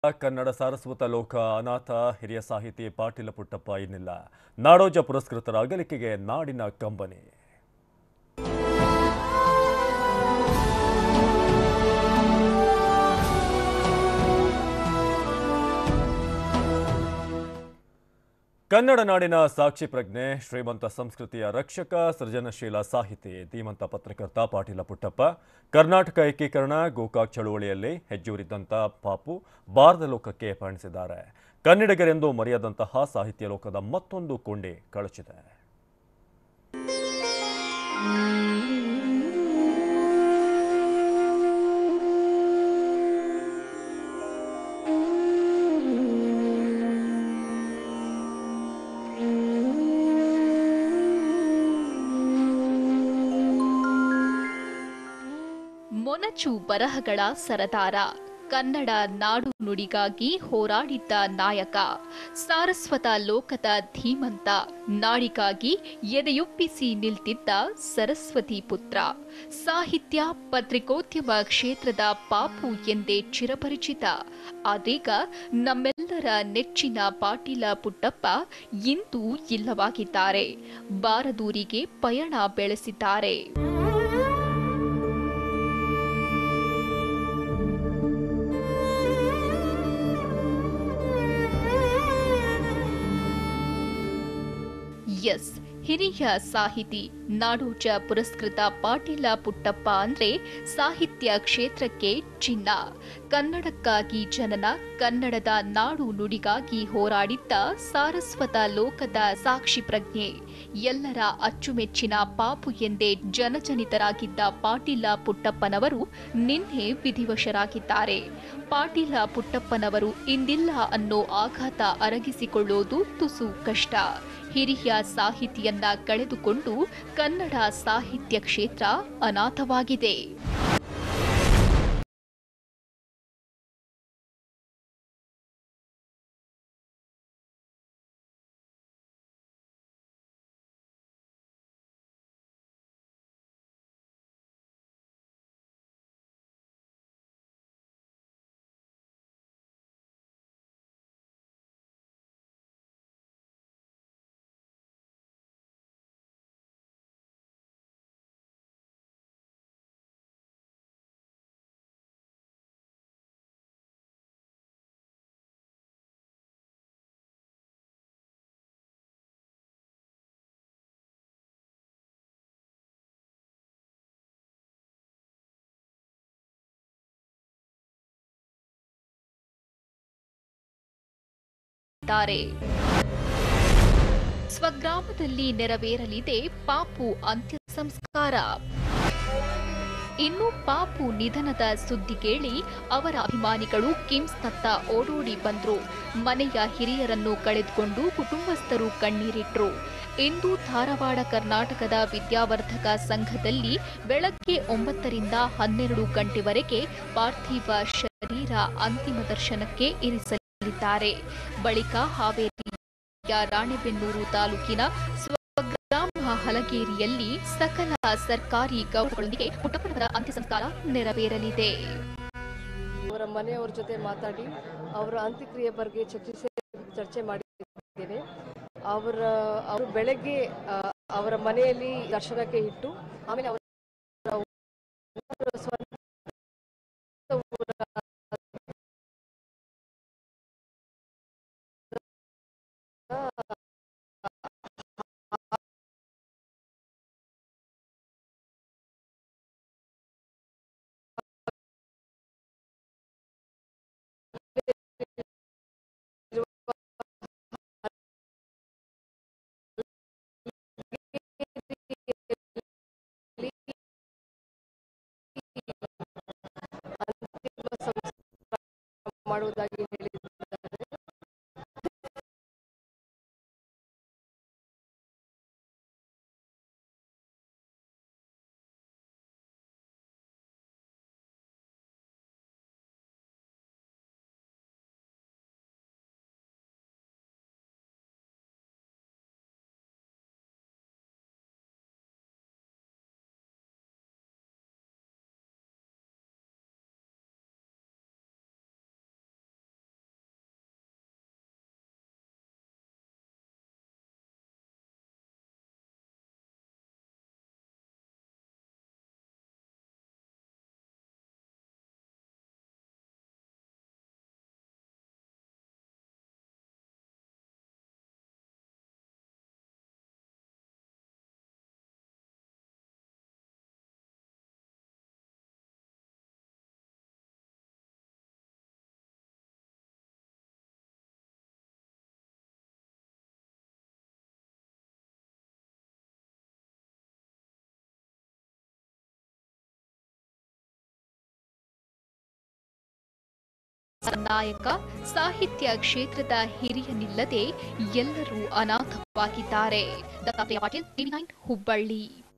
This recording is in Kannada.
ಕನ್ನಡ ಸಾರಸ್ವತ ಲೋಕ ಅನಾಥ ಹಿರಿಯ ಸಾಹಿತಿ ಪಾಟೀಲ ಪುಟ್ಟಪ್ಪ ಇನ್ನಿಲ್ಲ. ನಾಡೋಜ ಪುರಸ್ಕೃತರ ಅಗಲಿಕೆಗೆ ನಾಡಿನ ಕಂಬನಿ. ಕನ್ನಡ ನಾಡಿನ ಸಾಕ್ಷಿ ಪ್ರಜ್ಞೆ, ಶ್ರೀಮಂತ ಸಂಸ್ಕೃತಿಯ ರಕ್ಷಕ, ಸೃಜನಶೀಲ ಸಾಹಿತಿ, ಧೀಮಂತ ಪತ್ರಕರ್ತ ಪಾಟೀಲ ಪುಟ್ಟಪ್ಪ ಕರ್ನಾಟಕ ಏಕೀಕರಣ, ಗೋಕಾಕ್ ಚಳುವಳಿಯಲ್ಲಿ ಹೆಜ್ಜೂರಿದ್ದಂಥ ಪಾಪು ಭಾರತ ಲೋಕಕ್ಕೆ ಪಯಣಿಸಿದ್ದಾರೆ. ಕನ್ನಡಿಗರೆಂದು ಮರೆಯದಂತಹ ಸಾಹಿತ್ಯ ಲೋಕದ ಮತ್ತೊಂದು ಕೊಂಡಿ ಕಳಚಿದೆ. ಮೊನಚು ಬರಹಗಳ ಸರದಾರ, ಕನ್ನಡ ನಾಡು ನುಡಿಗಾಗಿ ಹೋರಾಡಿದ್ದ ನಾಯಕ, ಸಾರಸ್ವತ ಲೋಕದ ಧೀಮಂತ, ನಾಡಿಗಾಗಿ ಎದೆಯೊಪ್ಪಿಸಿ ನಿಲ್ತಿದ್ದ ಸರಸ್ವತಿ ಪುತ್ರ, ಸಾಹಿತ್ಯ ಪತ್ರಿಕೋದ್ಯಮ ಕ್ಷೇತ್ರದ ಪಾಪು ಎಂದೇ ಚಿರಪರಿಚಿತ. ಆದೀಗ ನಮ್ಮೆಲ್ಲರ ನೆಚ್ಚಿನ ಪಾಟೀಲ ಪುಟ್ಟಪ್ಪ ಇಂದು ಇಲ್ಲವಾಗಿದ್ದಾರೆ. ಬಾರದೂರಿಗೆ ಪಯಣ ಬೆಳೆಸಿದ್ದಾರೆ. ಎಸ್, ಹಿರಿಯ ಸಾಹಿತಿ, ನಾಡೋಜ ಪುರಸ್ಕೃತ ಪಾಟೀಲ ಪುಟ್ಟಪ್ಪ ಅಂದ್ರೆ ಸಾಹಿತ್ಯ ಕ್ಷೇತ್ರಕ್ಕೆ ಚಿನ್ನ. ಕನ್ನಡಕ್ಕಾಗಿ ಜನನ, ಕನ್ನಡದ ನಾಡು ನುಡಿಗಾಗಿ ಹೋರಾಡಿದ್ದ ಸಾರಸ್ವತ ಲೋಕದ ಸಾಕ್ಷಿ ಪ್ರಜ್ಞೆ, ಎಲ್ಲರ ಅಚ್ಚುಮೆಚ್ಚಿನ ಪಾಪು ಎಂದೇ ಜನಜನಿತರಾಗಿದ್ದ ಪಾಟೀಲ ಪುಟ್ಟಪ್ಪನವರು ನಿನ್ನೆ ವಿಧಿವಶರಾಗಿದ್ದಾರೆ. ಪಾಟೀಲ ಪುಟ್ಟಪ್ಪನವರು ಇಂದಿಲ್ಲ ಅನ್ನೋ ಆಘಾತ ಅರಗಿಸಿಕೊಳ್ಳೋದು ತುಸು ಕಷ್ಟ. ಹಿರಿಯ ಸಾಹಿತಿಯನ್ನ ಕಳೆದುಕೊಂಡು ಕನ್ನಡ ಸಾಹಿತ್ಯ ಕ್ಷೇತ್ರ ಅನಾಥವಾಗಿದೆ. ಸ್ವಗ್ರಾಮದಲ್ಲಿ ನೆರವೇರಲಿದೆ ಪಾಪು ಅಂತ್ಯ ಸಂಸ್ಕಾರ. ಇನ್ನು ಪಾಪು ನಿಧನದ ಸುದ್ದಿ ಕೇಳಿ ಅವರ ಅಭಿಮಾನಿಗಳು ಕಿಮ್ಸ್ನತ್ತ ಓಡೋಡಿ ಬಂದ್ರು. ಮನೆಯ ಹಿರಿಯರನ್ನು ಕಳೆದುಕೊಂಡು ಕುಟುಂಬಸ್ಥರು ಕಣ್ಣೀರಿಟ್ರು. ಇಂದು ಧಾರವಾಡ ಕರ್ನಾಟಕದ ವಿದ್ಯಾವರ್ಧಕ ಸಂಘದಲ್ಲಿ ಬೆಳಗ್ಗೆ 9 ರಿಂದ 12 ಗಂಟೆವರೆಗೆ ಪಾರ್ಥಿವ ಶರೀರ ಅಂತಿಮ ದರ್ಶನಕ್ಕೆ ಇರಿಸಲಿದ್ದಾರೆ. ಬಳಿಕ ಹಾವೇರಿಯ ರಾಣೆಬೆನ್ನೂರು ತಾಲೂಕಿನ ಸ್ವಗ್ರಾಮ ಹಲಗೇರಿಯಲ್ಲಿ ಸಕಲ ಸರ್ಕಾರಿ ಗೌರವಗಳೊಂದಿಗೆ ಪುಟ್ಟಪ್ಪನವರ ಅಂತ್ಯ ಸಂಸ್ಕಾರ ನೆರವೇರಲಿದೆ. ಅವರ ಮನೆಯವರ ಜೊತೆ ಮಾತಾಡಿ ಅವರ ಅಂತ್ಯಕ್ರಿಯೆ ಬಗ್ಗೆ ಚರ್ಚೆ ಮಾಡಿದ್ದೇನೆ. ಅವರು ಬೆಳಗ್ಗೆ ಅವರ ಮನೆಯಲ್ಲಿ ದರ್ಶನಕ್ಕೆ ಇಟ್ಟು ಆಮೇಲೆ ಅವರ ಮಾಡುವುದಾಗಿ ನಾಯಕ, ಸಾಹಿತ್ಯ ಕ್ಷೇತ್ರದ ಹಿರಿಯನಿಲ್ಲದೆ ಎಲ್ಲರೂ ಅನಾಥವಾಗಿದ್ದಾರೆ. ದತ್ತಾತ್ರೇಯ ಪಾಟೀಲ್, ಟಿವಿ9 ಹುಬ್ಬಳ್ಳಿ.